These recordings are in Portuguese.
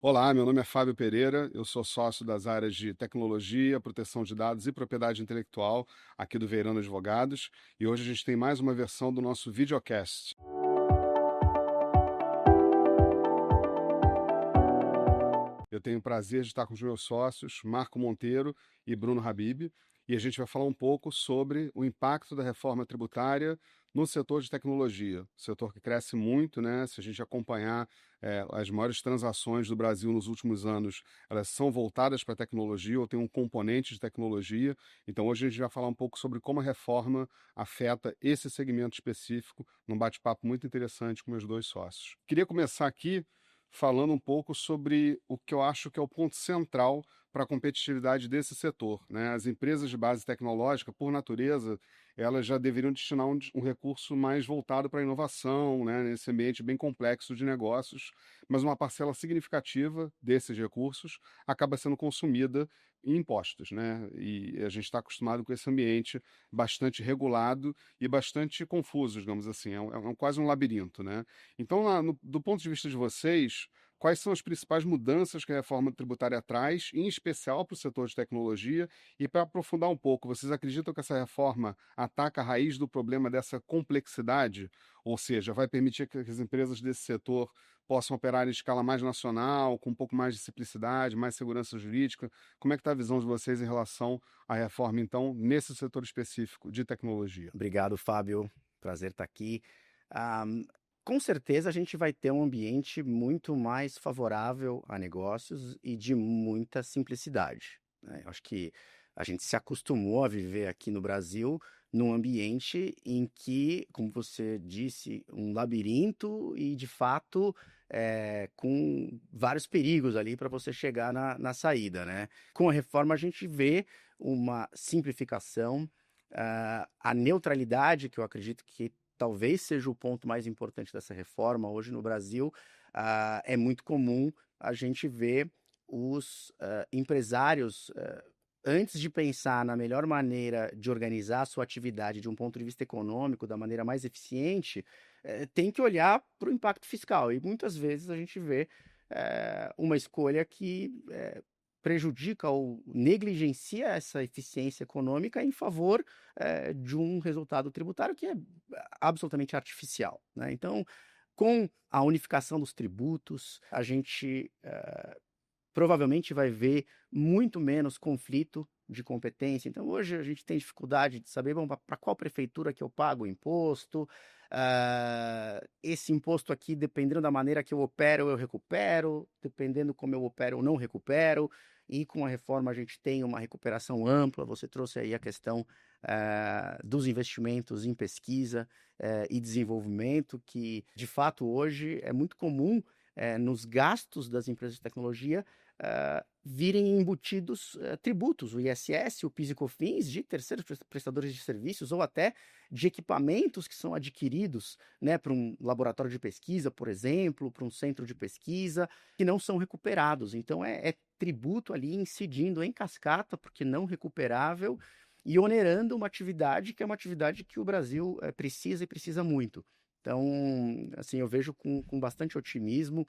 Olá, meu nome é Fábio Pereira, eu sou sócio das áreas de tecnologia, proteção de dados e propriedade intelectual aqui do Veirano Advogados, e hoje a gente tem mais uma versão do nosso videocast. Eu tenho o prazer de estar com os meus sócios, Marco Monteiro e Bruno Habib, e a gente vai falar um pouco sobre o impacto da reforma tributária no setor de tecnologia, setor que cresce muito, né? Se a gente acompanhar as maiores transações do Brasil nos últimos anos, elas são voltadas para a tecnologia ou têm um componente de tecnologia. Então hoje a gente vai falar um pouco sobre como a reforma afeta esse segmento específico, num bate-papo muito interessante com meus dois sócios. Queria começar aqui falando um pouco sobre o que eu acho que é o ponto central para a competitividade desse setor, né? As empresas de base tecnológica, por natureza, elas já deveriam destinar um recurso mais voltado para a inovação, né? Nesse ambiente bem complexo de negócios, mas uma parcela significativa desses recursos acaba sendo consumida em impostos, né? E a gente está acostumado com esse ambiente bastante regulado e bastante confuso, digamos assim, quase um labirinto, né? Então, do ponto de vista de vocês, quais são as principais mudanças que a reforma tributária traz, em especial para o setor de tecnologia? E para aprofundar um pouco, vocês acreditam que essa reforma ataca a raiz do problema dessa complexidade? Ou seja, vai permitir que as empresas desse setor possam operar em escala mais nacional, com um pouco mais de simplicidade, mais segurança jurídica? Como é que está a visão de vocês em relação à reforma, então, nesse setor específico de tecnologia? Obrigado, Fábio. Prazer estar aqui. Ah, com certeza a gente vai ter um ambiente muito mais favorável a negócios e de muita simplicidade, né? Eu acho que a gente se acostumou a viver aqui no Brasil num ambiente em que, como você disse, um labirinto e, de fato, com vários perigos ali para você chegar na saída, né? Com a reforma a gente vê uma simplificação, a neutralidade, que eu acredito que talvez seja o ponto mais importante dessa reforma hoje no Brasil. É muito comum a gente ver os empresários, antes de pensar na melhor maneira de organizar a sua atividade de um ponto de vista econômico, da maneira mais eficiente, tem que olhar para o impacto fiscal. E muitas vezes a gente vê uma escolha que prejudica ou negligencia essa eficiência econômica em favor de um resultado tributário que é absolutamente artificial, né? Então, com a unificação dos tributos, a gente provavelmente vai ver muito menos conflito de competência. Então, hoje a gente tem dificuldade de saber, bom, para qual prefeitura que eu pago o imposto. Esse imposto aqui, dependendo da maneira que eu recupero, dependendo como eu opero, eu não recupero. E com a reforma a gente tem uma recuperação ampla. Você trouxe aí a questão dos investimentos em pesquisa e desenvolvimento, que de fato hoje é muito comum nos gastos das empresas de tecnologia virem embutidos tributos, o ISS, o PIS e COFINS, de terceiros prestadores de serviços ou até de equipamentos que são adquiridos, né, para um laboratório de pesquisa, por exemplo, para um centro de pesquisa, que não são recuperados. Então é tributo ali incidindo em cascata, porque não recuperável, e onerando uma atividade que é uma atividade que o Brasil precisa e precisa muito. Então, assim, eu vejo com bastante otimismo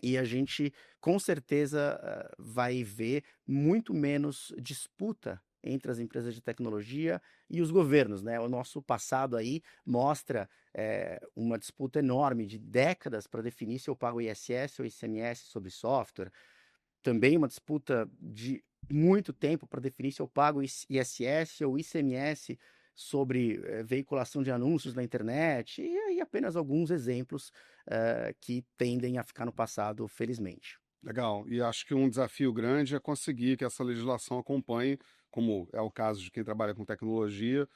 e a gente com certeza vai ver muito menos disputa entre as empresas de tecnologia e os governos, né? O nosso passado aí mostra uma disputa enorme de décadas para definir se eu pago ISS ou ICMS sobre software. Também uma disputa de muito tempo para definir se eu pago ISS ou ICMS sobre veiculação de anúncios na internet, e aí apenas alguns exemplos que tendem a ficar no passado, felizmente. Legal. E acho que um desafio grande é conseguir que essa legislação acompanhe, como é o caso de quem trabalha com tecnologia,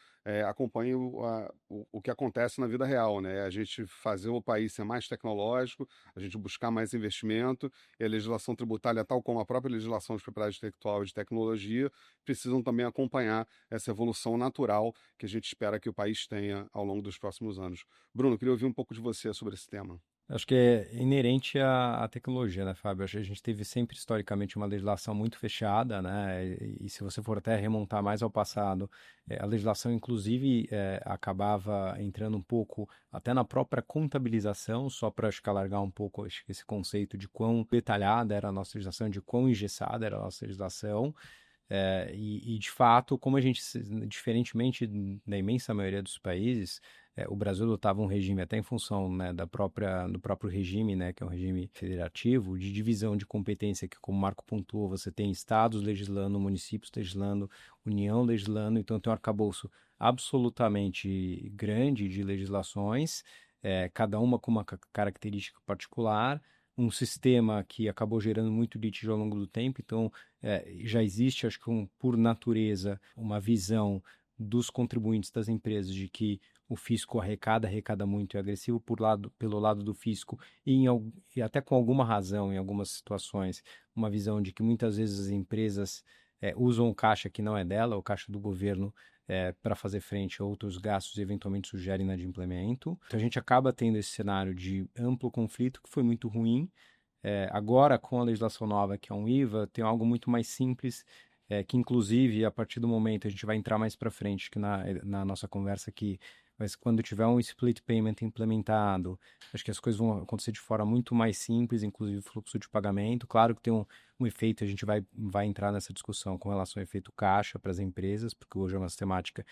acompanhe o que acontece na vida real, né? A gente fazer o país ser mais tecnológico, a gente buscar mais investimento, e a legislação tributária, tal como a própria legislação de propriedade intelectual e de tecnologia, precisam também acompanhar essa evolução natural que a gente espera que o país tenha ao longo dos próximos anos. Bruno, queria ouvir um pouco de você sobre esse tema. Acho que é inerente à tecnologia, né, Fábio? Acho que a gente teve sempre, historicamente, uma legislação muito fechada, né? E se você for até remontar mais ao passado, a legislação, inclusive, acabava entrando um pouco até na própria contabilização, só para, acho que, alargar um pouco, acho que esse conceito de quão detalhada era a nossa legislação, de quão engessada era a nossa legislação. De fato, como a gente, diferentemente da imensa maioria dos países, o Brasil adotava um regime, até em função, né, do próprio regime, né, que é um regime federativo, de divisão de competência, que, como o Marco pontuou, você tem estados legislando, municípios legislando, União legislando, então tem um arcabouço absolutamente grande de legislações, cada uma com uma característica particular, um sistema que acabou gerando muito litígio ao longo do tempo, então já existe, acho que por natureza, uma visão dos contribuintes das empresas de que o fisco arrecada muito e é agressivo pelo lado do fisco e até com alguma razão em algumas situações, uma visão de que muitas vezes as empresas usam o caixa que não é dela, o caixa do governo, para fazer frente a outros gastos e eventualmente sugerem inadimplemento. Então a gente acaba tendo esse cenário de amplo conflito que foi muito ruim. Agora, com a legislação nova, que é um IVA, tem algo muito mais simples, que inclusive, a partir do momento, a gente vai entrar mais para frente que na nossa conversa aqui, mas quando tiver um split payment implementado, acho que as coisas vão acontecer de forma muito mais simples, inclusive fluxo de pagamento. Claro que tem um efeito, a gente vai entrar nessa discussão com relação ao efeito caixa para as empresas, porque hoje é uma sistemática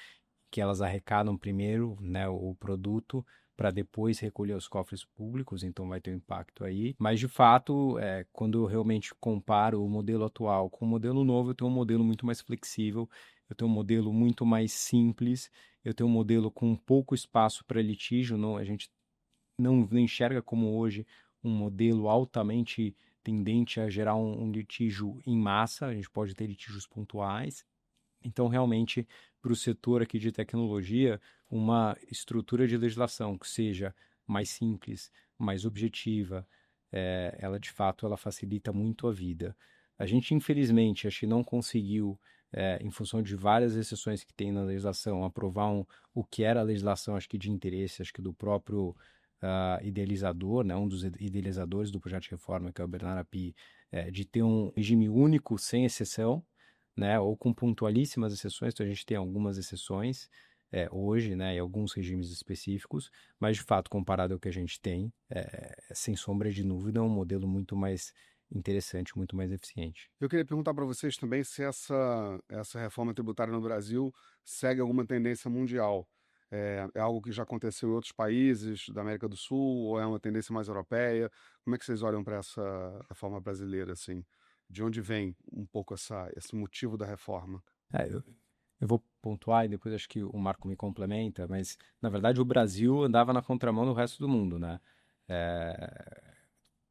que elas arrecadam primeiro, né, o produto para depois recolher os cofres públicos, então vai ter um impacto aí. Mas, de fato, quando eu realmente comparo o modelo atual com o modelo novo, eu tenho um modelo muito mais flexível, eu tenho um modelo muito mais simples, eu tenho um modelo com pouco espaço para litígio, não, a gente não enxerga como hoje um modelo altamente tendente a gerar um litígio em massa, a gente pode ter litígios pontuais. Então, realmente, para o setor aqui de tecnologia, uma estrutura de legislação que seja mais simples, mais objetiva, ela de fato ela facilita muito a vida. A gente, infelizmente, acho que não conseguiu, em função de várias exceções que tem na legislação, aprovar o que era a legislação, acho que de interesse, acho que do próprio idealizador, né, um dos idealizadores do projeto de reforma, que é o Bernard Api, de ter um regime único, sem exceção, né, ou com pontualíssimas exceções, então a gente tem algumas exceções hoje, né, e alguns regimes específicos, mas de fato, comparado ao que a gente tem, sem sombra de dúvida, é um modelo muito mais interessante, muito mais eficiente. Eu queria perguntar para vocês também se essa reforma tributária no Brasil segue alguma tendência mundial. É algo que já aconteceu em outros países da América do Sul ou é uma tendência mais europeia? Como é que vocês olham para essa reforma brasileira, assim? De onde vem um pouco esse motivo da reforma? Eu vou pontuar e depois acho que o Marco me complementa, mas na verdade o Brasil andava na contramão do resto do mundo, né? É,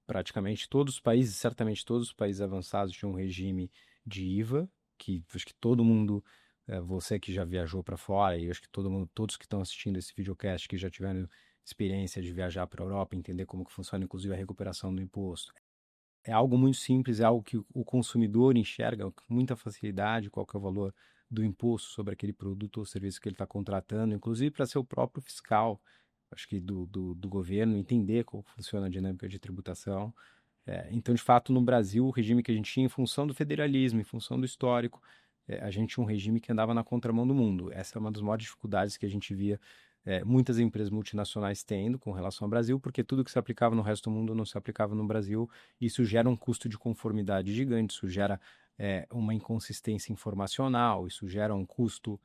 praticamente todos os países, certamente todos os países avançados tinham um regime de IVA, que acho que todo mundo, você que já viajou para fora, e acho que todo mundo, todos que estão assistindo esse videocast que já tiveram experiência de viajar para a Europa, entender como que funciona inclusive a recuperação do imposto. É algo muito simples, é algo que o consumidor enxerga com muita facilidade, qual que é o valor do imposto sobre aquele produto ou serviço que ele está contratando, inclusive para ser o próprio fiscal, acho que do governo, entender como funciona a dinâmica de tributação. Então, de fato, no Brasil, o regime que a gente tinha, em função do federalismo, em função do histórico, a gente tinha um regime que andava na contramão do mundo. Essa é uma das maiores dificuldades que a gente via muitas empresas multinacionais tendo com relação ao Brasil, porque tudo que se aplicava no resto do mundo não se aplicava no Brasil. Isso gera um custo de conformidade gigante, isso gera uma inconsistência informacional, isso gera um custo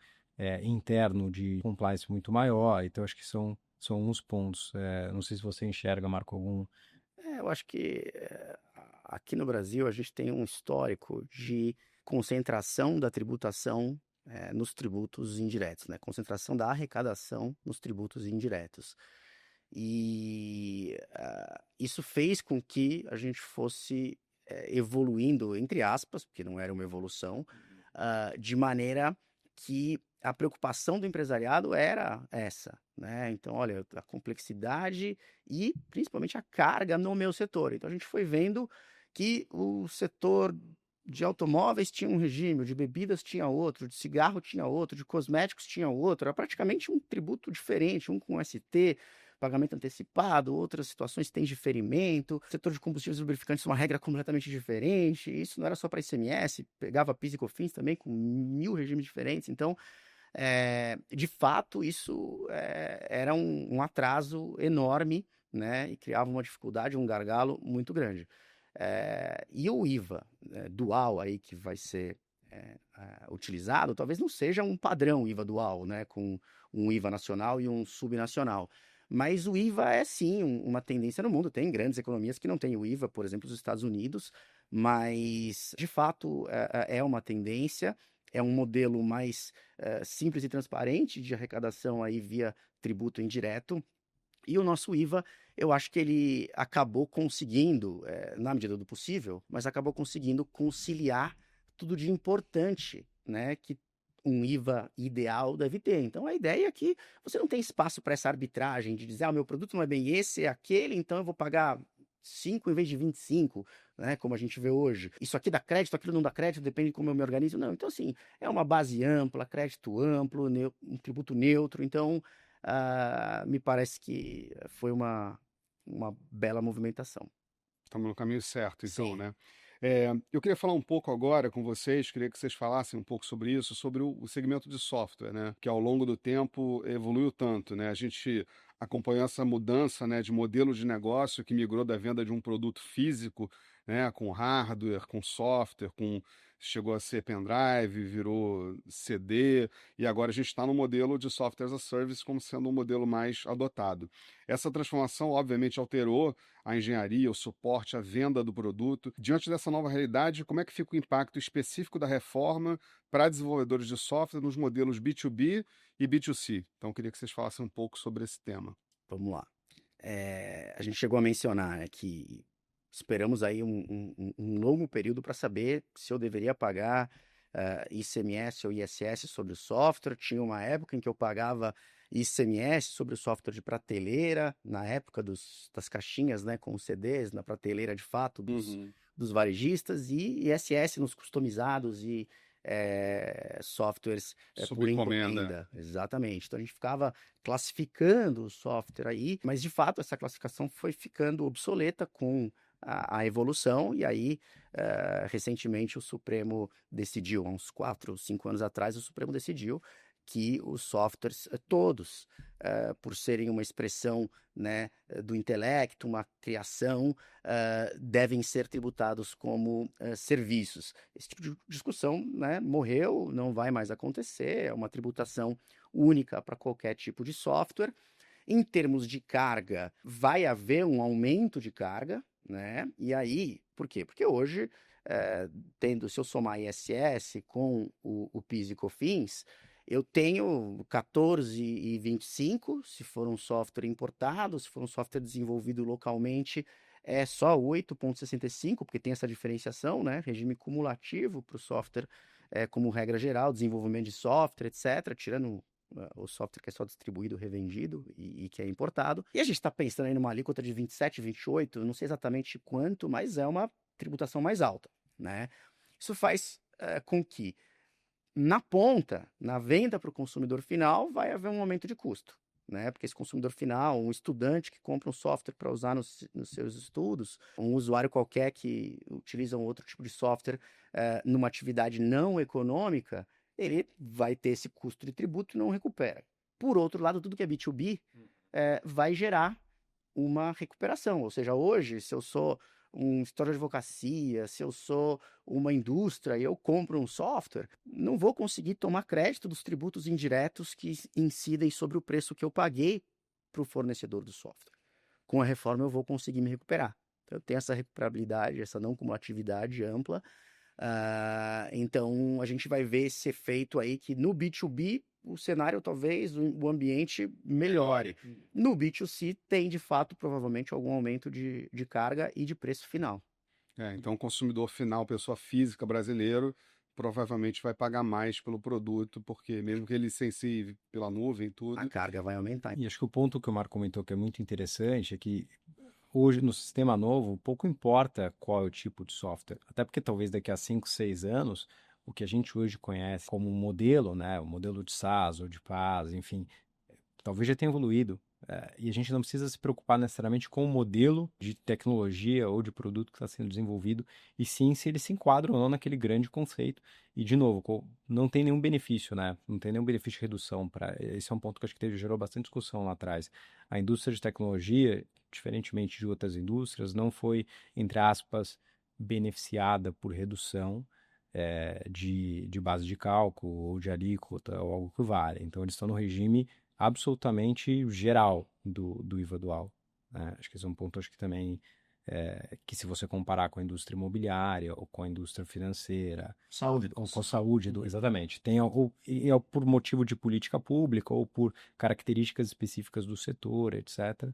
interno de compliance muito maior. Então, acho que são uns pontos. Não sei se você enxerga, Marco, algum. Eu acho que aqui no Brasil a gente tem um histórico de concentração da tributação nos tributos indiretos, né? Concentração da arrecadação nos tributos indiretos. E isso fez com que a gente fosse evoluindo, entre aspas, porque não era uma evolução, de maneira que a preocupação do empresariado era essa, né? Então, olha, a complexidade e principalmente a carga no meu setor. Então, a gente foi vendo que o setor de automóveis tinha um regime, o de bebidas tinha outro, de cigarro tinha outro, de cosméticos tinha outro. Era praticamente um tributo diferente, um com ST, pagamento antecipado, outras situações têm diferimento. O setor de combustíveis e lubrificantes é uma regra completamente diferente. Isso não era só para ICMS, pegava PIS e COFINS também, com 1000 regimes diferentes. Então, de fato, isso era um atraso enorme, né? E criava uma dificuldade, um gargalo muito grande. E o IVA dual aí que vai ser utilizado, talvez não seja um padrão IVA dual, né? Com um IVA nacional e um subnacional. Mas o IVA é sim uma tendência no mundo. Tem grandes economias que não têm o IVA, por exemplo, os Estados Unidos, mas de fato é uma tendência, é um modelo mais simples e transparente de arrecadação aí via tributo indireto. E o nosso IVA, eu acho que ele acabou conseguindo, na medida do possível, mas acabou conseguindo conciliar tudo de importante, né, que um IVA ideal deve ter. Então, a ideia é que você não tem espaço para essa arbitragem de dizer, meu produto não é bem esse, é aquele, então eu vou pagar 5 em vez de 25, né, como a gente vê hoje. Isso aqui dá crédito, aquilo não dá crédito, depende de como eu me organizo. Não, então assim, é uma base ampla, crédito amplo, um tributo neutro, então me parece que foi uma bela movimentação. Estamos no caminho certo, então, Sim. né? Eu queria falar um pouco agora com vocês, queria que vocês falassem um pouco sobre isso, sobre o segmento de software, né? Que ao longo do tempo evoluiu tanto, né? A gente acompanhou essa mudança, né, de modelo de negócio que migrou da venda de um produto físico, né, com hardware, com software, chegou a ser pendrive, virou CD, e agora a gente está no modelo de software as a service como sendo um modelo mais adotado. Essa transformação, obviamente, alterou a engenharia, o suporte, a venda do produto. Diante dessa nova realidade, como é que fica o impacto específico da reforma para desenvolvedores de software nos modelos B2B e B2C? Então, eu queria que vocês falassem um pouco sobre esse tema. Vamos lá. A gente chegou a mencionar, né, que esperamos aí um longo período para saber se eu deveria pagar ICMS ou ISS sobre o software. Tinha uma época em que eu pagava ICMS sobre o software de prateleira, na época das caixinhas, né, com os CDs, na prateleira de fato dos varejistas, e ISS nos customizados e softwares Sob por encomenda. encomenda. Exatamente. Então a gente ficava classificando o software aí, mas de fato essa classificação foi ficando obsoleta com a evolução, e aí recentemente o Supremo decidiu, há uns 4 ou 5 anos atrás, o Supremo decidiu que os softwares todos, por serem uma expressão, né, do intelecto, uma criação, devem ser tributados como serviços. Esse tipo de discussão, né, morreu, não vai mais acontecer, é uma tributação única para qualquer tipo de software. Em termos de carga, vai haver um aumento de carga, né? E aí, por quê? Porque hoje, se eu somar ISS com o PIS e COFINS, eu tenho 14,25, se for um software importado, se for um software desenvolvido localmente, é só 8,65, porque tem essa diferenciação, né? Regime cumulativo para o software, como regra geral, desenvolvimento de software, etc., tirando o software que é só distribuído, revendido e que é importado. E a gente está pensando aí numa alíquota de 27, 28, não sei exatamente quanto, mas é uma tributação mais alta, né? Isso faz com que, na ponta, na venda para o consumidor final, vai haver um aumento de custo, né? Porque esse consumidor final, um estudante que compra um software para usar nos seus estudos, um usuário qualquer que utiliza um outro tipo de software numa atividade não econômica, ele vai ter esse custo de tributo e não recupera. Por outro lado, tudo que é B2B vai gerar uma recuperação. Ou seja, hoje, se eu sou um escritório de advocacia, se eu sou uma indústria e eu compro um software, não vou conseguir tomar crédito dos tributos indiretos que incidem sobre o preço que eu paguei para o fornecedor do software. Com a reforma eu vou conseguir me recuperar. Então, eu tenho essa recuperabilidade, essa não cumulatividade ampla. Então a gente vai ver esse efeito aí que no B2B o cenário talvez o ambiente melhore. No B2C tem de fato provavelmente algum aumento de carga e de preço final. Então o consumidor final, pessoa física brasileiro, provavelmente vai pagar mais pelo produto, porque mesmo que ele licencie pela nuvem e A tudo. carga vai aumentar. E acho que o ponto que o Marco comentou que é muito interessante é que hoje no sistema novo, pouco importa qual é o tipo de software, até porque talvez daqui a 5, 6 anos, o que a gente hoje conhece como modelo, né, o modelo de SaaS ou de PaaS, enfim, talvez já tenha evoluído. E a gente não precisa se preocupar necessariamente com o modelo de tecnologia ou de produto que está sendo desenvolvido, e sim se ele se enquadra ou não naquele grande conceito. E, de novo, não tem nenhum benefício, né? Não tem nenhum benefício de redução. Esse é um ponto que acho que gerou bastante discussão lá atrás. A indústria de tecnologia, diferentemente de outras indústrias, não foi, entre aspas, beneficiada por redução de base de cálculo ou de alíquota ou algo que vale. Então, eles estão no regime absolutamente geral do IVA dual, né? Acho que esse é um ponto, acho que também, que se você comparar com a indústria imobiliária ou com a indústria financeira, Saúde. ou com a saúde, exatamente, é por motivo de política pública ou por características específicas do setor, etc.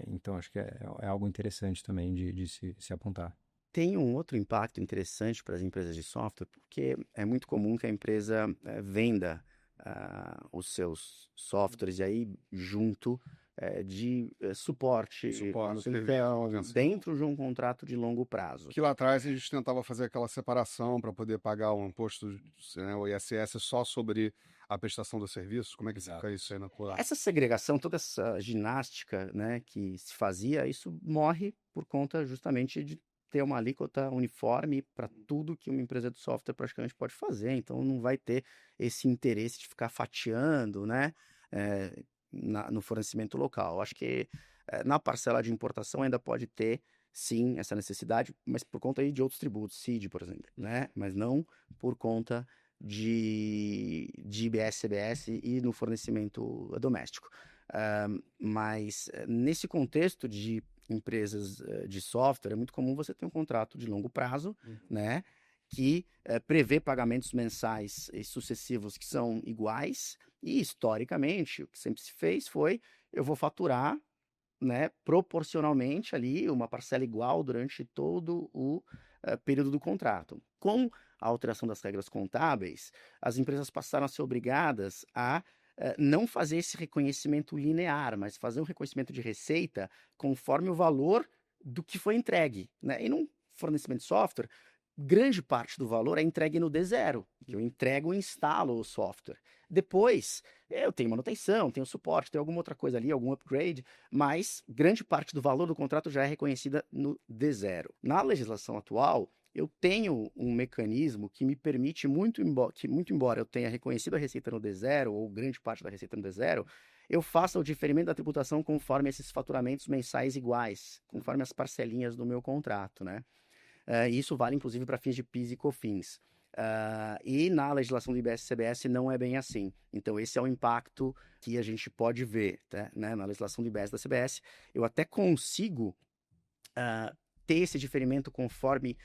Então, acho que é algo interessante também de se apontar. Tem um outro impacto interessante para as empresas de software, porque é muito comum que a empresa venda os seus softwares e aí junto de suporte, Suporte, dentro de um contrato de longo prazo. Que lá atrás a gente tentava fazer aquela separação para poder pagar o imposto, né, o ISS só sobre a prestação do serviço. Como é que fica isso aí na Colar? Essa segregação, toda essa ginástica, né, que se fazia, isso morre por conta justamente de ter uma alíquota uniforme para tudo que uma empresa de software praticamente pode fazer. Então, não vai ter esse interesse de ficar fatiando, né, no fornecimento local. Acho que na parcela de importação ainda pode ter, sim, essa necessidade, mas por conta aí de outros tributos, CID, por exemplo, né, mas não por conta de IBS, CBS e no fornecimento doméstico. Mas nesse contexto de empresas de software, é muito comum você ter um contrato de longo prazo, né, que prevê pagamentos mensais e sucessivos que são iguais, e historicamente o que sempre se fez foi, eu vou faturar, né, proporcionalmente ali uma parcela igual durante todo o período do contrato. Com a alteração das regras contábeis, as empresas passaram a ser obrigadas a não fazer esse reconhecimento linear, mas fazer um reconhecimento de receita conforme o valor do que foi entregue, né? E num fornecimento de software, grande parte do valor é entregue no D0, que eu entrego e instalo o software. Depois, eu tenho manutenção, tenho suporte, tenho alguma outra coisa ali, algum upgrade, mas grande parte do valor do contrato já é reconhecida no D0. Na legislação atual, eu tenho um mecanismo que me permite, muito embora eu tenha reconhecido a receita no D0, ou grande parte da receita no D0, eu faça o diferimento da tributação conforme esses faturamentos mensais iguais, conforme as parcelinhas do meu contrato, né? Isso vale, inclusive, para fins de PIS e COFINS. E na legislação do IBS-CBS não é bem assim. Então, esse é o impacto que a gente pode ver, tá, né? Na legislação do IBS da CBS. Eu até consigo ter esse diferimento conforme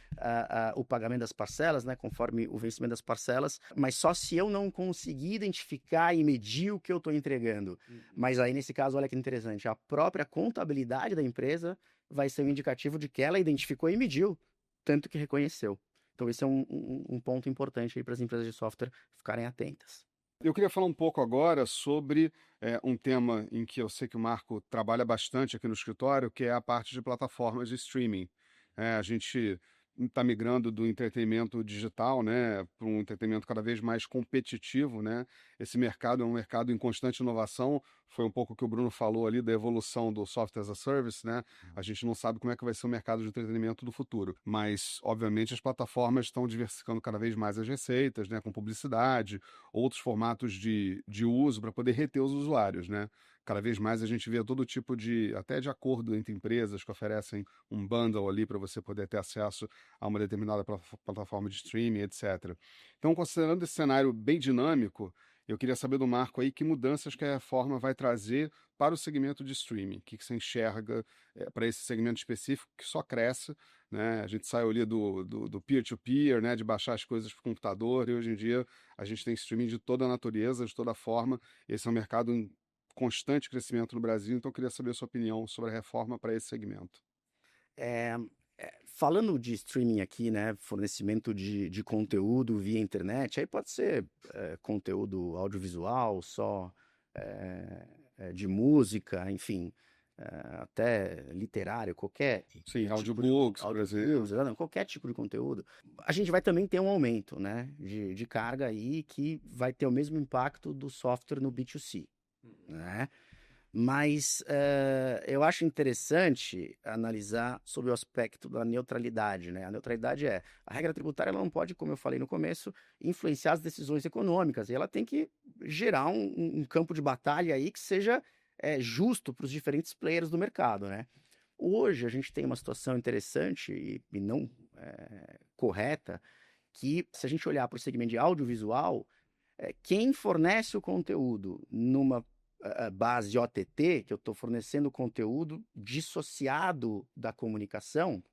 o pagamento das parcelas, né? Conforme o vencimento das parcelas, mas só se eu não conseguir identificar e medir o que eu estou entregando. Mas aí, nesse caso, olha que interessante, a própria contabilidade da empresa vai ser um indicativo de que ela identificou e mediu, tanto que reconheceu. Então, esse é um ponto importante aí para as empresas de software ficarem atentas. Eu queria falar um pouco agora sobre um tema em que eu sei que o Marco trabalha bastante aqui no escritório, que é a parte de plataformas de streaming. A gente está migrando do entretenimento digital, né, para um entretenimento cada vez mais competitivo, né? Esse mercado é um mercado em constante inovação. Foi um pouco o que o Bruno falou ali da evolução do software as a service, né? A gente não sabe como é que vai ser o mercado de entretenimento do futuro, mas obviamente as plataformas estão diversificando cada vez mais as receitas, né, com publicidade, outros formatos de uso para poder reter os usuários, né? Cada vez mais a gente vê todo tipo até de acordo entre empresas que oferecem um bundle ali para você poder ter acesso a uma determinada plataforma de streaming, etc. Então, considerando esse cenário bem dinâmico, eu queria saber do Marco aí que mudanças que a reforma vai trazer para o segmento de streaming. O que você enxerga para esse segmento específico que só cresce, né? A gente saiu ali do peer-to-peer, né? De baixar as coisas para o computador, e hoje em dia a gente tem streaming de toda a natureza, de toda forma. Esse é um mercado em constante crescimento no Brasil, então eu queria saber a sua opinião sobre a reforma para esse segmento. Falando de streaming aqui, né, fornecimento de conteúdo via internet, aí pode ser conteúdo audiovisual, só de música, enfim, até literário, qualquer Sim, audiobooks, por exemplo. qualquer tipo de conteúdo. A gente vai também ter um aumento, né, de carga aí que vai ter o mesmo impacto do software no B2C, né? Mas eu acho interessante analisar sobre o aspecto da neutralidade, né? A neutralidade a regra tributária ela não pode, como eu falei no começo, influenciar as decisões econômicas. E ela tem que gerar um campo de batalha aí que seja justo para os diferentes players do mercado, né? Hoje a gente tem uma situação interessante e não correta, que se a gente olhar para o segmento de audiovisual, quem fornece o conteúdo numa base OTT, que eu estou fornecendo conteúdo dissociado da comunicação,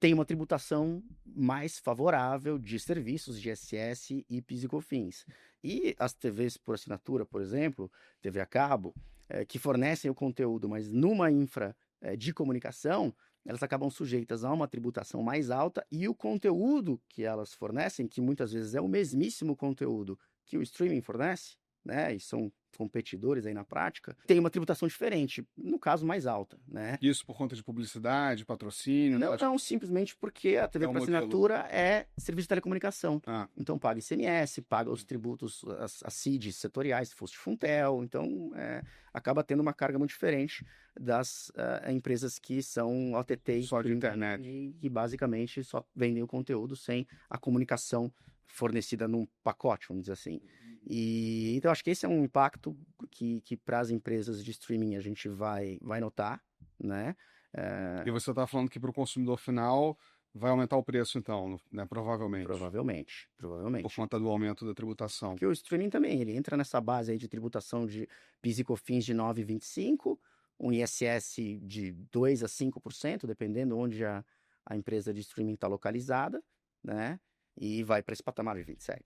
tem uma tributação mais favorável de serviços de ISS e PIS e COFINS. E as TVs por assinatura, por exemplo, TV a cabo, que fornecem o conteúdo, mas numa infra de comunicação, elas acabam sujeitas a uma tributação mais alta e o conteúdo que elas fornecem, que muitas vezes é o mesmíssimo conteúdo que o streaming fornece, né, e são competidores aí na prática, tem uma tributação diferente, no caso mais alta, né? Isso por conta de publicidade, patrocínio? Não, simplesmente porque a TV por assinatura é serviço de telecomunicação. Então paga ICMS, paga os tributos, as CIDs setoriais, se fosse Funtel, então acaba tendo uma carga muito diferente das empresas que são OTT só de internet e que basicamente só vendem o conteúdo sem a comunicação fornecida num pacote, vamos dizer assim. E então acho que esse é um impacto que para as empresas de streaming a gente vai notar, né? E você está falando que para o consumidor final vai aumentar o preço, então, né? Provavelmente. Provavelmente. Por conta do aumento da tributação. Porque o streaming também, ele entra nessa base aí de tributação de PIS e COFINS de 9,25%, um ISS de 2% a 5%, dependendo onde a empresa de streaming está localizada, né? E vai para esse patamar de 27%.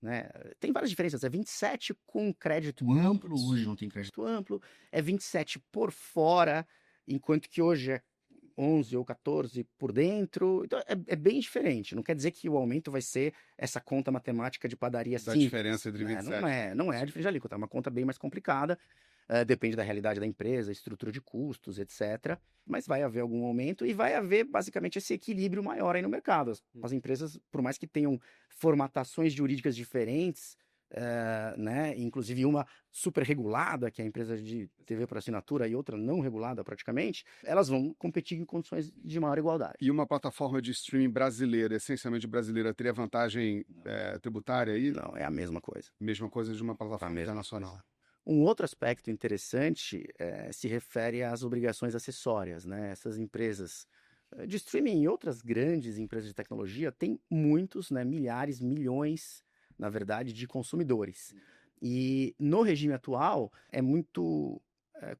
Né? Tem várias diferenças, 27 com crédito amplo, hoje não tem crédito amplo, 27 por fora, enquanto que hoje é 11 ou 14 por dentro, então é bem diferente, não quer dizer que o aumento vai ser essa conta matemática de padaria simples. Da diferença entre 27. Não é a diferença de alíquota, é uma conta bem mais complicada, depende da realidade da empresa, estrutura de custos, etc., mas vai haver algum aumento e vai haver basicamente esse equilíbrio maior aí no mercado. As empresas, por mais que tenham formatações jurídicas diferentes, né, inclusive uma super regulada, que é a empresa de TV por assinatura, e outra não regulada praticamente, elas vão competir em condições de maior igualdade. E uma plataforma de streaming brasileira, essencialmente brasileira, teria vantagem tributária aí? Não, é a mesma coisa. Mesma coisa de uma plataforma internacional. Coisa. Um outro aspecto interessante se refere às obrigações acessórias, né? Essas empresas de streaming e outras grandes empresas de tecnologia têm muitos, né, milhares, milhões, na verdade, de consumidores. E no regime atual é muito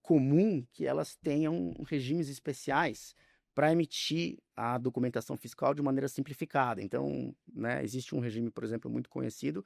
comum que elas tenham regimes especiais para emitir a documentação fiscal de maneira simplificada. Então, né, existe um regime, por exemplo, muito conhecido,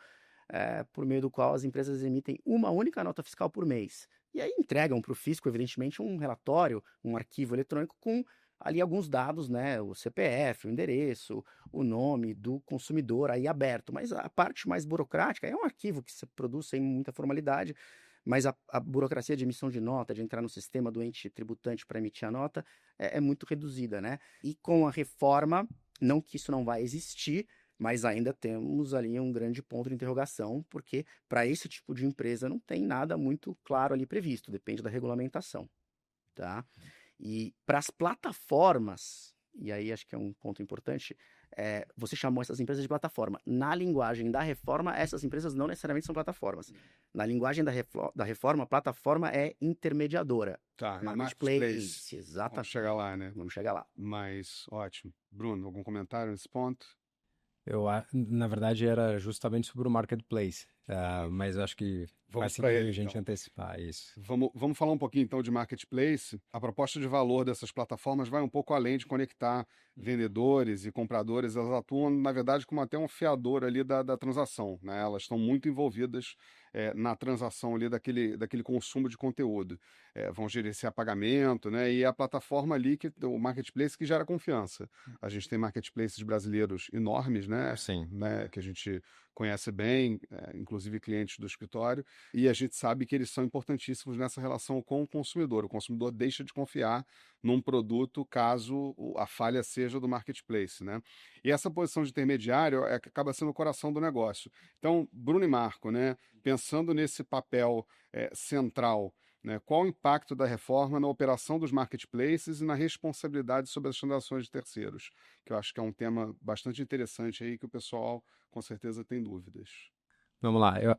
por meio do qual as empresas emitem uma única nota fiscal por mês. E aí entregam para o fisco, evidentemente, um relatório, um arquivo eletrônico com ali alguns dados, né? O CPF, o endereço, o nome do consumidor aí aberto. Mas a parte mais burocrática é um arquivo que se produz sem muita formalidade, mas a burocracia de emissão de nota, de entrar no sistema do ente tributante para emitir a nota, é muito reduzida, né? E com a reforma, não que isso não vai existir, mas ainda temos ali um grande ponto de interrogação, porque para esse tipo de empresa não tem nada muito claro ali previsto, depende da regulamentação, tá? E para as plataformas, e aí acho que é um ponto importante, você chamou essas empresas de plataforma. Na linguagem da reforma, essas empresas não necessariamente são plataformas. Na linguagem da reforma, a plataforma é intermediadora. Tá, marketplace. Exatamente. Vamos chegar lá, né? Vamos chegar lá. Mas, ótimo. Bruno, algum comentário nesse ponto? Na verdade, era justamente sobre o marketplace, mas eu acho que faz sentido a gente antecipar isso. Vamos falar um pouquinho, então, de marketplace. A proposta de valor dessas plataformas vai um pouco além de conectar vendedores e compradores. Elas atuam, na verdade, como até um fiador ali da transação, né? Elas estão muito envolvidas na transação ali daquele consumo de conteúdo. Vão gerenciar pagamento, né? E a plataforma ali, o marketplace, que gera confiança. A gente tem marketplaces brasileiros enormes, né? Sim. Né? Que a gente conhece bem, inclusive clientes do escritório, e a gente sabe que eles são importantíssimos nessa relação com o consumidor. O consumidor deixa de confiar num produto caso a falha seja do marketplace, né? E essa posição de intermediário acaba sendo o coração do negócio. Então, Bruno e Marco, né, pensando nesse papel central, né? Qual o impacto da reforma na operação dos marketplaces e na responsabilidade sobre as transações de terceiros? Que eu acho que é um tema bastante interessante aí que o pessoal com certeza tem dúvidas. Vamos lá, eu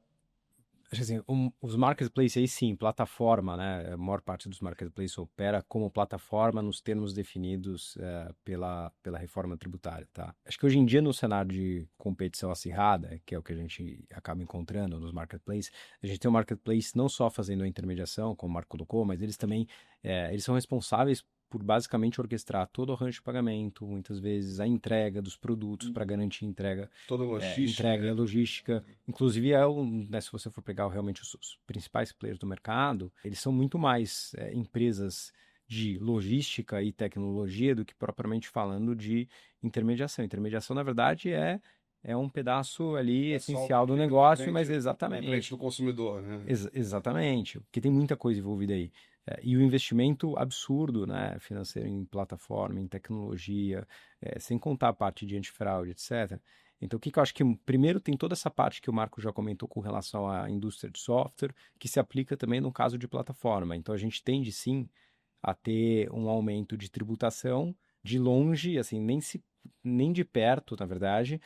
acho assim, os marketplaces aí sim, plataforma, né? A maior parte dos marketplaces opera como plataforma nos termos definidos pela reforma tributária, tá? Acho que hoje em dia no cenário de competição acirrada, que é o que a gente acaba encontrando nos marketplaces, a gente tem um marketplace não só fazendo a intermediação, como o Marco colocou, mas eles também eles são responsáveis por basicamente orquestrar todo o arranjo de pagamento, muitas vezes a entrega dos produtos para garantir entrega, Toda logística. entrega e a logística. Inclusive, né, se você for pegar realmente os principais players do mercado, eles são muito mais empresas de logística e tecnologia do que propriamente falando de intermediação. Intermediação, na verdade, é um pedaço ali essencial do negócio, mas Na exatamente. frente do consumidor, né? Exatamente, porque tem muita coisa envolvida aí. E o investimento absurdo, né, financeiro em plataforma, em tecnologia, sem contar a parte de antifraude, etc. Então, o que eu acho que, primeiro, tem toda essa parte que o Marco já comentou com relação à indústria de software, que se aplica também no caso de plataforma. Então, a gente tende, sim, a ter um aumento de tributação de longe, assim, nem de perto, na verdade,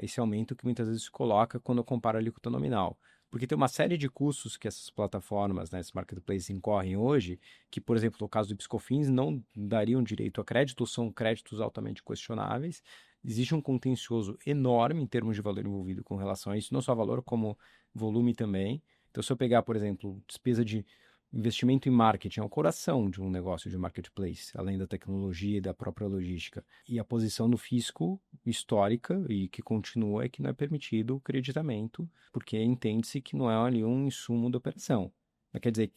esse aumento que muitas vezes se coloca quando eu comparo a alíquota nominal. Porque tem uma série de custos que essas plataformas, né, esses marketplaces incorrem hoje, que, por exemplo, no caso do PiscoFins, não dariam direito a crédito, ou são créditos altamente questionáveis. Existe um contencioso enorme em termos de valor envolvido com relação a isso, não só valor, como volume também. Então, se eu pegar, por exemplo, despesa de investimento em marketing, é o coração de um negócio de marketplace, além da tecnologia e da própria logística. E a posição do fisco histórica e que continua é que não é permitido o creditamento, porque entende-se que não é ali um insumo da operação. Mas quer dizer,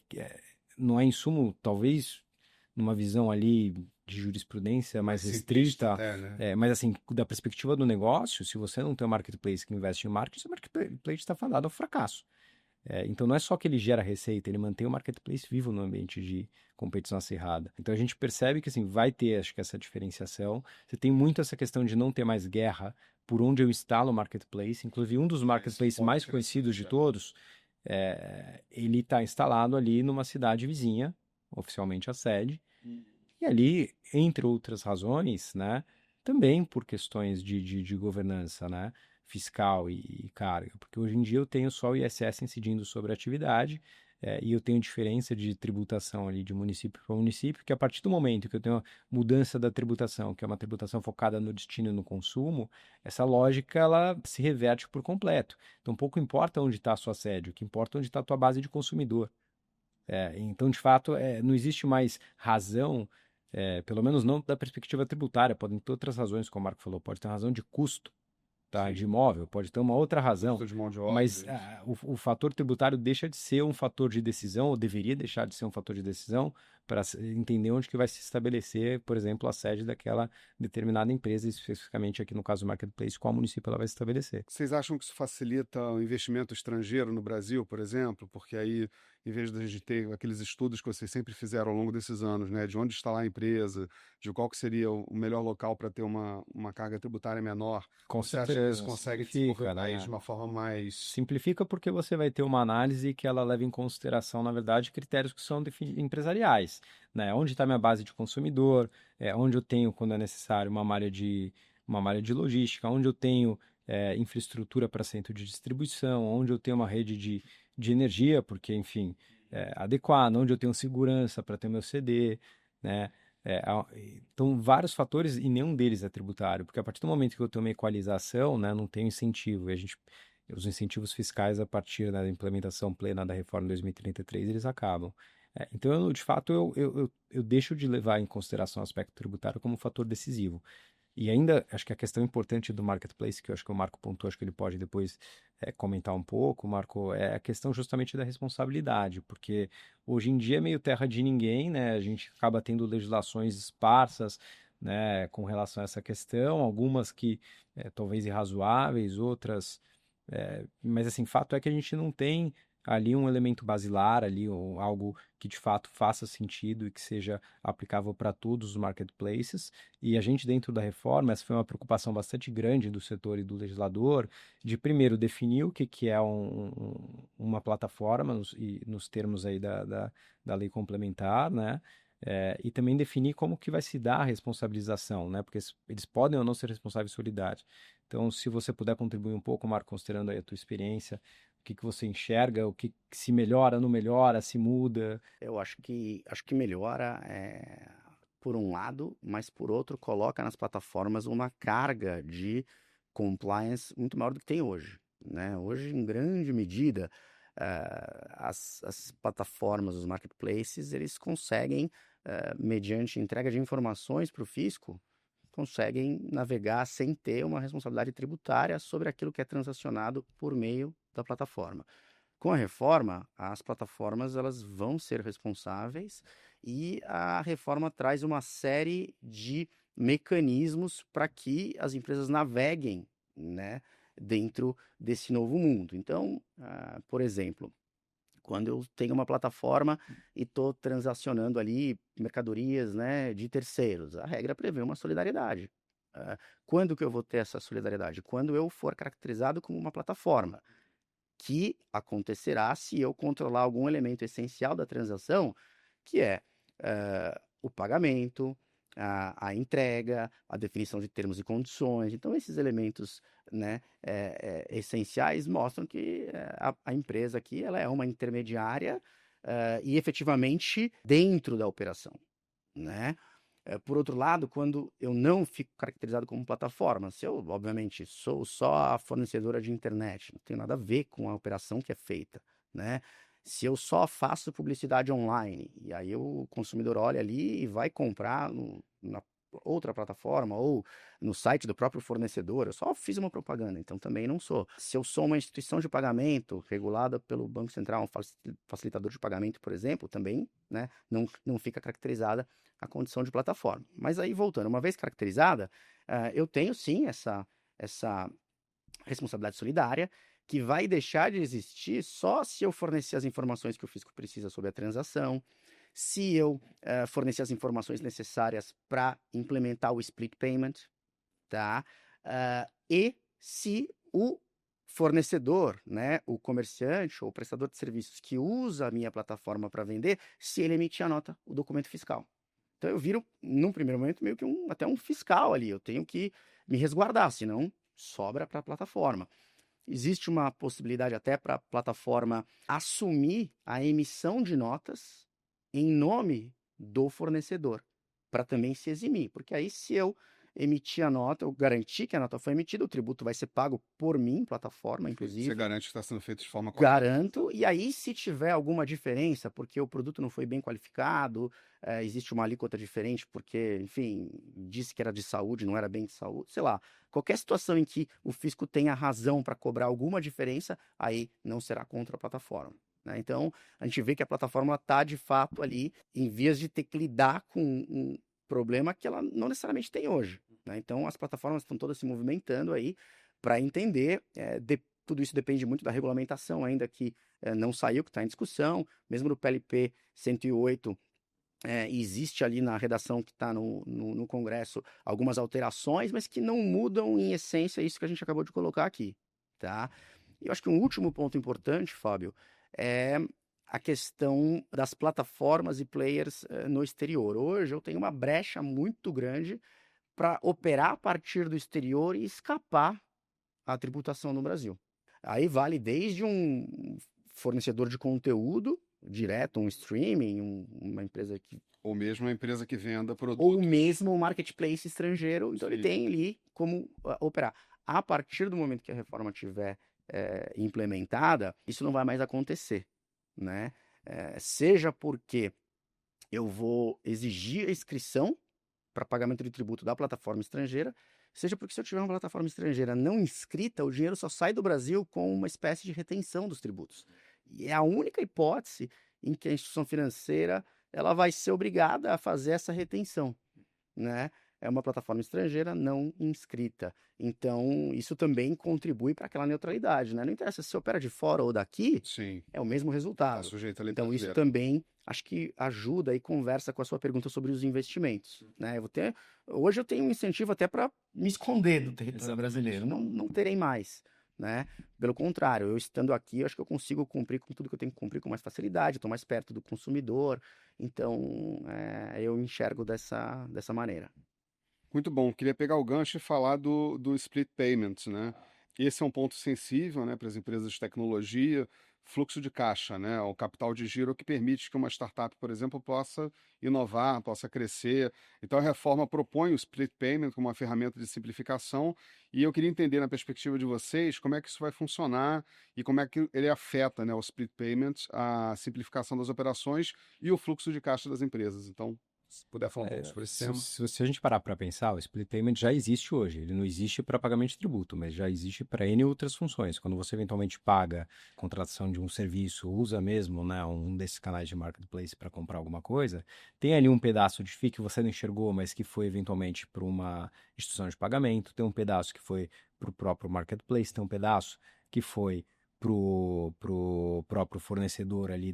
não é insumo, talvez, numa visão ali de jurisprudência mais restrita, até, né? mas assim, da perspectiva do negócio, se você não tem um marketplace que investe em marketing, o marketplace está fadado ao fracasso. Então não é só que ele gera receita, ele mantém o marketplace vivo no ambiente de competição acirrada. Então a gente percebe que assim, vai ter, acho que essa diferenciação. Você tem muito essa questão de não ter mais guerra por onde eu instalo o marketplace. Inclusive um dos marketplaces mais conhecidos de todos, ele está instalado ali numa cidade vizinha, oficialmente a sede. E ali, entre outras razões, né, também por questões de governança, né, fiscal e carga, porque hoje em dia eu tenho só o ISS incidindo sobre a atividade, e eu tenho diferença de tributação ali de município para município, que a partir do momento que eu tenho a mudança da tributação, que é uma tributação focada no destino e no consumo, essa lógica ela se reverte por completo. Então pouco importa onde está a sua sede, o que importa é onde está a tua base de consumidor. Então, de fato, não existe mais razão, pelo menos não da perspectiva tributária, podem ter outras razões, como o Marco falou, pode ter uma razão de custo, tá, de imóvel, pode ter uma outra razão, Custo de mão de obra, mas o fator tributário deixa de ser um fator de decisão, ou deveria deixar de ser um fator de decisão, para entender onde que vai se estabelecer, por exemplo, a sede daquela determinada empresa, especificamente aqui no caso do Marketplace, qual município ela vai se estabelecer. Vocês acham que isso facilita o investimento estrangeiro no Brasil, por exemplo? Porque aí, em vez de a gente ter aqueles estudos que vocês sempre fizeram ao longo desses anos, né, de onde instalar a empresa, de qual que seria o melhor local para ter uma carga tributária menor, Com você acha que isso consegue desenvolver o país de uma forma mais... Simplifica porque você vai ter uma análise que ela leva em consideração, na verdade, critérios que são empresariais, né? Onde está minha base de consumidor, onde eu tenho, quando é necessário, uma malha de logística, onde eu tenho infraestrutura para centro de distribuição, onde eu tenho uma rede de energia, porque, enfim, adequada, onde eu tenho segurança para ter meu CD, né? Então, vários fatores e nenhum deles é tributário, porque a partir do momento que eu tenho uma equalização, né, não tenho incentivo, e os incentivos fiscais a partir, né, da implementação plena da reforma 2033, eles acabam. Então, de fato, eu deixo de levar em consideração o aspecto tributário como um fator decisivo. E ainda, acho que a questão importante do marketplace, que eu acho que o Marco pontuou, acho que ele pode depois comentar um pouco, Marco, é a questão justamente da responsabilidade, porque hoje em dia é meio terra de ninguém, né? A gente acaba tendo legislações esparsas, né, com relação a essa questão, algumas que talvez irrazoáveis, outras... mas, assim, fato é que a gente não tem ali um elemento basilar, ali algo que de fato faça sentido e que seja aplicável para todos os marketplaces. E a gente, dentro da reforma, essa foi uma preocupação bastante grande do setor e do legislador, de primeiro definir o que é uma plataforma, nos termos aí da lei complementar, né? E também definir como que vai se dar a responsabilização, né? Porque eles podem ou não ser responsáveis solidários. Então, se você puder contribuir um pouco, Marco, considerando aí a tua experiência, o que você enxerga, o que se melhora, não melhora, se muda. Eu acho que melhora por um lado, mas por outro coloca nas plataformas uma carga de compliance muito maior do que tem hoje, né? Hoje, em grande medida, as plataformas, os marketplaces, eles conseguem, mediante entrega de informações para o fisco, conseguem navegar sem ter uma responsabilidade tributária sobre aquilo que é transacionado por meio da plataforma. Com a reforma, as plataformas elas vão ser responsáveis e a reforma traz uma série de mecanismos para que as empresas naveguem, né, dentro desse novo mundo. Então, por exemplo, quando eu tenho uma plataforma e estou transacionando ali mercadorias, né, de terceiros, a regra prevê uma solidariedade. Quando que eu vou ter essa solidariedade? Quando eu for caracterizado como uma plataforma, que acontecerá se eu controlar algum elemento essencial da transação, que é o pagamento, a entrega, a definição de termos e condições. Então, esses elementos, né, essenciais mostram que a empresa aqui ela é uma intermediária e efetivamente dentro da operação, né? Por outro lado, quando eu não fico caracterizado como plataforma, se eu, obviamente, sou só a fornecedora de internet, não tem nada a ver com a operação que é feita, né? Se eu só faço publicidade online, e aí o consumidor olha ali e vai comprar na outra plataforma ou no site do próprio fornecedor, eu só fiz uma propaganda, então também não sou. Se eu sou uma instituição de pagamento regulada pelo Banco Central, um facilitador de pagamento, por exemplo, também, né, não fica caracterizada a condição de plataforma. Mas aí, voltando, uma vez caracterizada, eu tenho sim essa responsabilidade solidária, que vai deixar de existir só se eu fornecer as informações que o fisco precisa sobre a transação, se eu fornecer as informações necessárias para implementar o split payment, tá? E se o fornecedor, né, o comerciante ou o prestador de serviços que usa a minha plataforma para vender, se ele emitir a nota, o documento fiscal. Então eu viro, num primeiro momento, meio que até um fiscal ali. Eu tenho que me resguardar, senão sobra para a plataforma. Existe uma possibilidade até para a plataforma assumir a emissão de notas em nome do fornecedor, para também se eximir. Porque aí, se eu emitir a nota, eu garantir que a nota foi emitida, o tributo vai ser pago por mim, plataforma, inclusive. Você garante que está sendo feito de forma correta. Garanto, e aí se tiver alguma diferença, porque o produto não foi bem qualificado, existe uma alíquota diferente porque, enfim, disse que era de saúde, não era bem de saúde, sei lá. Qualquer situação em que o fisco tenha razão para cobrar alguma diferença, aí não será contra a plataforma, né? Então, a gente vê que a plataforma está, de fato, ali em vias de ter que lidar com um problema que ela não necessariamente tem hoje, né? Então, as plataformas estão todas se movimentando aí para entender, tudo isso depende muito da regulamentação ainda que não saiu, que está em discussão. Mesmo no PLP 108, existe ali na redação que está no Congresso algumas alterações, mas que não mudam em essência isso que a gente acabou de colocar aqui, tá? E eu acho que um último ponto importante, Fábio, é a questão das plataformas e players no exterior. Hoje eu tenho uma brecha muito grande para operar a partir do exterior e escapar à tributação no Brasil. Aí vale desde um fornecedor de conteúdo direto, um streaming, uma empresa que... Ou mesmo uma empresa que venda produtos. Ou mesmo um marketplace estrangeiro. Então, ele tem ali como operar. A partir do momento que a reforma estiver implementada, isso não vai mais acontecer, né? Seja porque eu vou exigir a inscrição para pagamento de tributo da plataforma estrangeira, seja porque se eu tiver uma plataforma estrangeira não inscrita, o dinheiro só sai do Brasil com uma espécie de retenção dos tributos. E é a única hipótese em que a instituição financeira ela vai ser obrigada a fazer essa retenção, né? é uma plataforma estrangeira não inscrita. Então, isso também contribui para aquela neutralidade, né? Não interessa se você opera de fora ou daqui, Sim, é o mesmo está resultado. sujeito à lei Então, isso brasileira. também acho que ajuda e conversa com a sua pergunta sobre os investimentos, né? Hoje eu tenho um incentivo até para me esconder do território brasileiro, não terei mais, né? Pelo contrário, eu estando aqui, eu acho que eu consigo cumprir com tudo que eu tenho que cumprir com mais facilidade, estou mais perto do consumidor, então eu enxergo dessa maneira. Muito bom. Queria pegar o gancho e falar do split payments, né? Esse é um ponto sensível, né, para as empresas de tecnologia, fluxo de caixa, né, o capital de giro que permite que uma startup, por exemplo, possa inovar, possa crescer. Então a reforma propõe o split payment como uma ferramenta de simplificação e eu queria entender na perspectiva de vocês como é que isso vai funcionar e como é que ele afeta, né, o split payment, a simplificação das operações e o fluxo de caixa das empresas. Então, se puder falar um pouco sobre esse tema. Se a gente parar para pensar, o split payment já existe hoje. Ele não existe para pagamento de tributo, mas já existe para N outras funções. Quando você eventualmente paga a contratação de um serviço, usa mesmo, né, um desses canais de marketplace para comprar alguma coisa, tem ali um pedaço de FII que você não enxergou, mas que foi eventualmente para uma instituição de pagamento, tem um pedaço que foi para o próprio marketplace, tem um pedaço que foi pro próprio fornecedor ali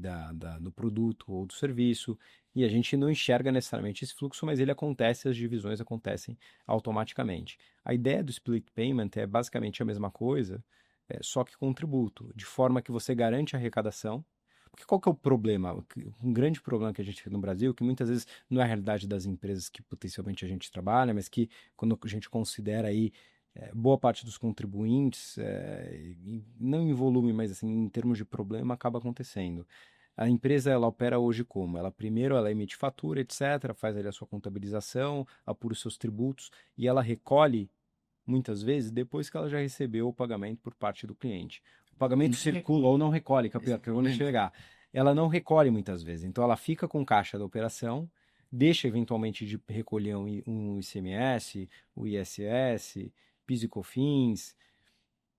do produto ou do serviço, e a gente não enxerga necessariamente esse fluxo, mas ele acontece, as divisões acontecem automaticamente. A ideia do split payment é basicamente a mesma coisa, só que com tributo, de forma que você garante a arrecadação. Porque qual que é o problema? Um grande problema que a gente tem no Brasil, que muitas vezes não é a realidade das empresas que potencialmente a gente trabalha, mas que quando a gente considera aí boa parte dos contribuintes, não em volume, mas assim, em termos de problema, acaba acontecendo. A empresa ela opera hoje como? Ela emite fatura, etc., faz ali a sua contabilização, apura os seus tributos e ela recolhe muitas vezes depois que ela já recebeu o pagamento por parte do cliente. O pagamento circula ou não recolhe, que eu vou chegar. Ela não recolhe muitas vezes, então ela fica com caixa da operação, deixa eventualmente de recolher um ICMS, o ISS, PIS e COFINS,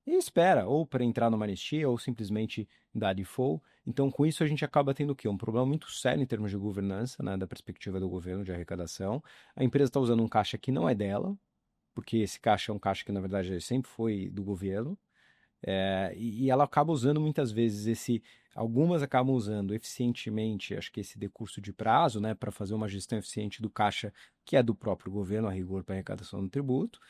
e espera, ou para entrar numa anistia, ou simplesmente dar default. Então, com isso, a gente acaba tendo o quê? Um problema muito sério em termos de governança, né, da perspectiva do governo, de arrecadação. A empresa está usando um caixa que não é dela, porque esse caixa é um caixa que, na verdade, sempre foi do governo, e ela acaba usando muitas vezes algumas acabam usando eficientemente, acho que esse decurso de prazo, né, para fazer uma gestão eficiente do caixa que é do próprio governo, a rigor para arrecadação do tributo,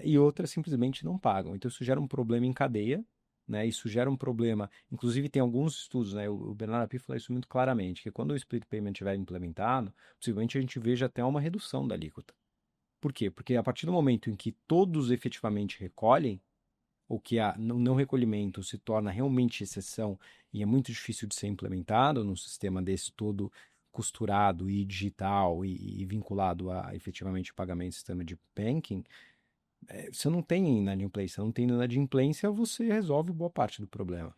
e outras simplesmente não pagam. Então isso gera um problema em cadeia, né, isso gera um problema, inclusive tem alguns estudos, né, o Bernardo Api fala isso muito claramente, que quando o split payment estiver implementado, possivelmente a gente veja até uma redução da alíquota. Por quê? Porque a partir do momento em que todos efetivamente recolhem, ou que o não recolhimento se torna realmente exceção e é muito difícil de ser implementado num sistema desse todo costurado e digital e vinculado a efetivamente pagamento sistema de banking, você não tem inadimplência, você não tem inadimplência, você resolve boa parte do problema.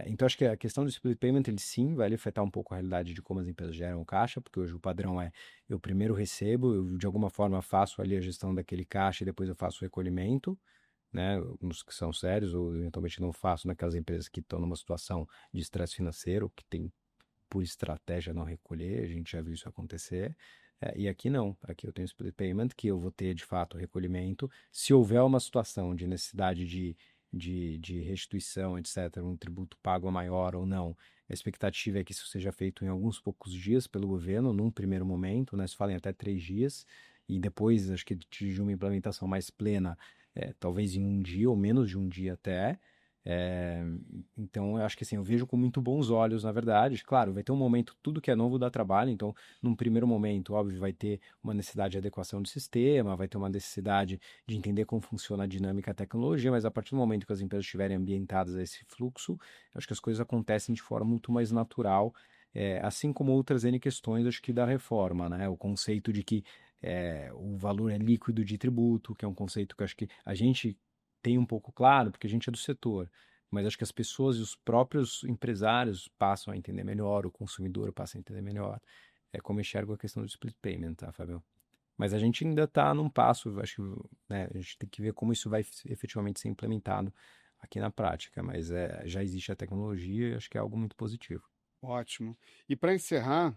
Então, acho que a questão do split payment, ele sim vai afetar um pouco a realidade de como as empresas geram o caixa, porque hoje o padrão é, eu primeiro recebo, eu de alguma forma faço ali a gestão daquele caixa e depois eu faço o recolhimento, né, nos que são sérios, ou eventualmente não faço naquelas empresas que estão numa situação de estresse financeiro, que tem por estratégia não recolher, a gente já viu isso acontecer. E aqui não, aqui eu tenho split payment, que eu vou ter de fato recolhimento. Se houver uma situação de necessidade de restituição, etc., um tributo pago maior ou não, a expectativa é que isso seja feito em alguns poucos dias pelo governo, num primeiro momento, né, se fala em até 3 dias, e depois, acho que de uma implementação mais plena, talvez em um dia ou menos de um dia até. É, então, eu acho que assim, eu vejo com muito bons olhos, na verdade. Claro, vai ter um momento, tudo que é novo dá trabalho, então, num primeiro momento, óbvio, vai ter uma necessidade de adequação do sistema, vai ter uma necessidade de entender como funciona a dinâmica da tecnologia, mas a partir do momento que as empresas estiverem ambientadas a esse fluxo, eu acho que as coisas acontecem de forma muito mais natural, assim como outras N questões, acho que da reforma, né? O conceito de que o valor é líquido de tributo, que é um conceito que eu acho que a gente tem um pouco claro, porque a gente é do setor, mas acho que as pessoas e os próprios empresários passam a entender melhor, o consumidor passa a entender melhor. É como eu enxergo a questão do split payment, tá, Fábio? Mas a gente ainda está num passo, acho que, né, a gente tem que ver como isso vai efetivamente ser implementado aqui na prática, mas já existe a tecnologia e acho que é algo muito positivo. Ótimo. E para encerrar,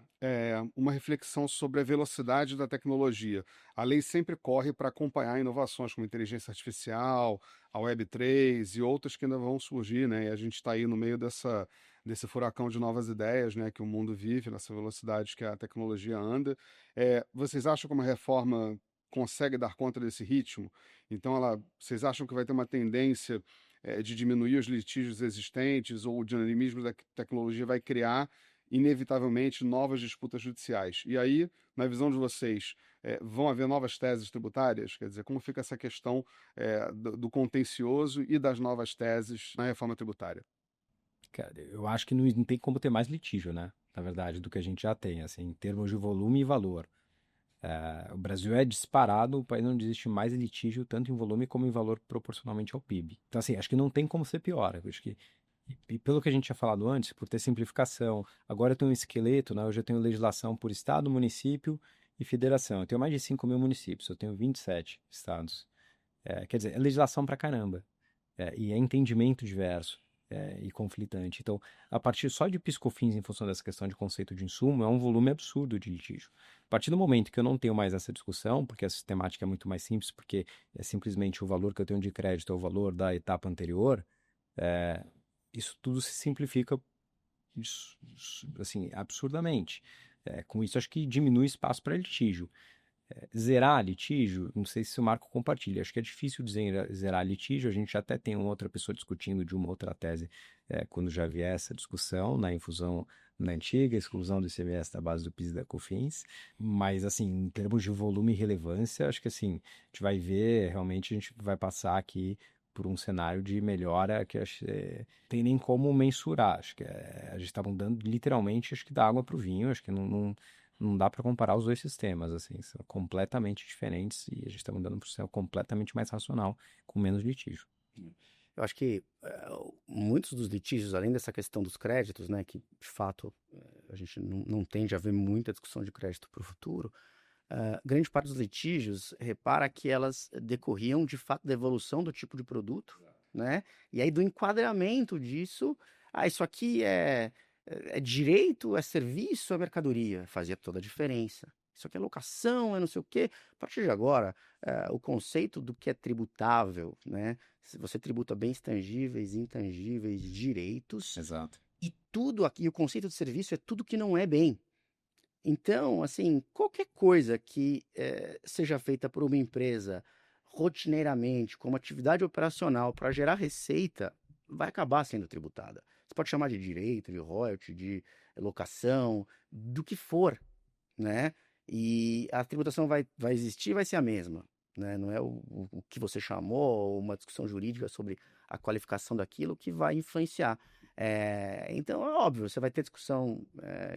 uma reflexão sobre a velocidade da tecnologia. A lei sempre corre para acompanhar inovações como inteligência artificial, a Web3 e outras que ainda vão surgir, né? E a gente está aí no meio desse furacão de novas ideias, né? Que o mundo vive, nessa velocidade que a tecnologia anda. Vocês acham que uma reforma consegue dar conta desse ritmo? Então, vocês acham que vai ter uma tendência de diminuir os litígios existentes ou o dinamismo da tecnologia vai criar, inevitavelmente, novas disputas judiciais? E aí, na visão de vocês, vão haver novas teses tributárias? Quer dizer, como fica essa questão do contencioso e das novas teses na reforma tributária? Cara, eu acho que não tem como ter mais litígio, né? Na verdade, do que a gente já tem, assim, em termos de volume e valor. O Brasil é disparado, o país onde existe mais litígio, tanto em volume como em valor proporcionalmente ao PIB. Então, assim, acho que não tem como ser pior. Eu acho que, e pelo que a gente tinha falado antes, por ter simplificação, agora eu tenho um esqueleto, né? Hoje eu tenho legislação por estado, município e federação. Eu tenho mais de 5 mil municípios, eu tenho 27 estados. Quer dizer, é legislação pra caramba. E é entendimento diverso. E conflitante. Então, a partir só de piscofins em função dessa questão de conceito de insumo, é um volume absurdo de litígio. A partir do momento que eu não tenho mais essa discussão, porque a sistemática é muito mais simples, porque é simplesmente o valor que eu tenho de crédito é o valor da etapa anterior, isso tudo se simplifica assim, absurdamente. Com isso, acho que diminui espaço para litígio. Zerar litígio, não sei se o Marco compartilha, acho que é difícil zerar litígio, a gente até tem uma outra pessoa discutindo de uma outra tese quando já vier essa discussão, na infusão na antiga, exclusão do ICMS da base do PIS e da COFINS, mas assim, em termos de volume e relevância, acho que assim, a gente vai ver, realmente a gente vai passar aqui por um cenário de melhora que tem nem como mensurar, acho que a gente está mudando literalmente, acho que da água para o vinho, acho que não dá para comparar os dois sistemas, assim, são completamente diferentes e a gente está mudando para um sistema completamente mais racional, com menos litígio. Eu acho que muitos dos litígios, além dessa questão dos créditos, né, que de fato a gente não tende a ver muita discussão de crédito para o futuro, grande parte dos litígios repara que elas decorriam de fato da evolução do tipo de produto, né? E aí do enquadramento disso, isso aqui é direito, é serviço, é mercadoria, fazia toda a diferença. Isso aqui é locação, é não sei o quê. A partir de agora, o conceito do que é tributável, né? Se você tributa bens tangíveis, intangíveis, direitos, Exato. e tudo aqui, o conceito de serviço é tudo que não é bem. Então, assim, qualquer coisa que seja feita por uma empresa rotineiramente, como atividade operacional para gerar receita, vai acabar sendo tributada. Você pode chamar de direito, de royalty, de locação, do que for, né? E a tributação vai existir, vai ser a mesma, né? Não é o que você chamou, uma discussão jurídica sobre a qualificação daquilo que vai influenciar. Então, é óbvio, você vai ter discussão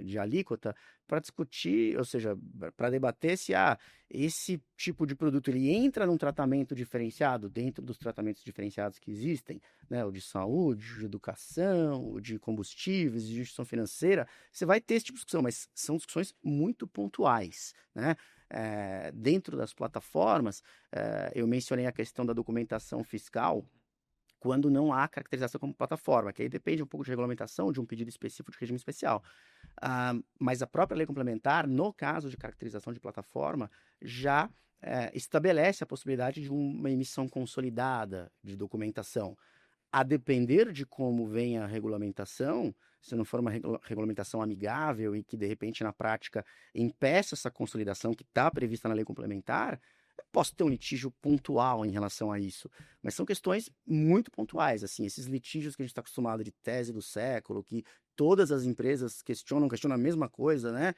de alíquota para discutir, ou seja, para debater se esse tipo de produto ele entra num tratamento diferenciado dentro dos tratamentos diferenciados que existem, né? O de saúde, de educação, o de combustíveis, de instituição financeira. Você vai ter esse tipo de discussão, mas são discussões muito pontuais, né? Dentro das plataformas, eu mencionei a questão da documentação fiscal quando não há caracterização como plataforma, que aí depende um pouco de regulamentação, de um pedido específico de regime especial. Mas a própria lei complementar, no caso de caracterização de plataforma, já estabelece a possibilidade de uma emissão consolidada de documentação. A depender de como vem a regulamentação, se não for uma regulamentação amigável e que, de repente, na prática, impeça essa consolidação que está prevista na lei complementar, posso ter um litígio pontual em relação a isso. Mas são questões muito pontuais, assim, esses litígios que a gente está acostumado de tese do século, que todas as empresas questionam a mesma coisa, né?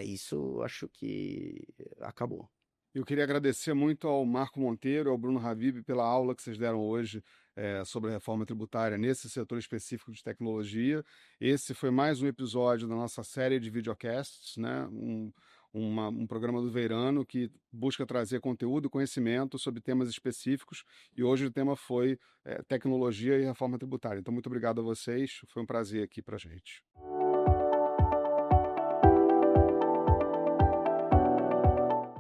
Isso acho que acabou. Eu queria agradecer muito ao Marco Monteiro e ao Bruno Habib pela aula que vocês deram hoje sobre a reforma tributária nesse setor específico de tecnologia. Esse foi mais um episódio da nossa série de videocasts, né? Um programa do Veirano que busca trazer conteúdo e conhecimento sobre temas específicos, e hoje o tema foi tecnologia e reforma tributária. Então, muito obrigado a vocês, foi um prazer aqui para a gente.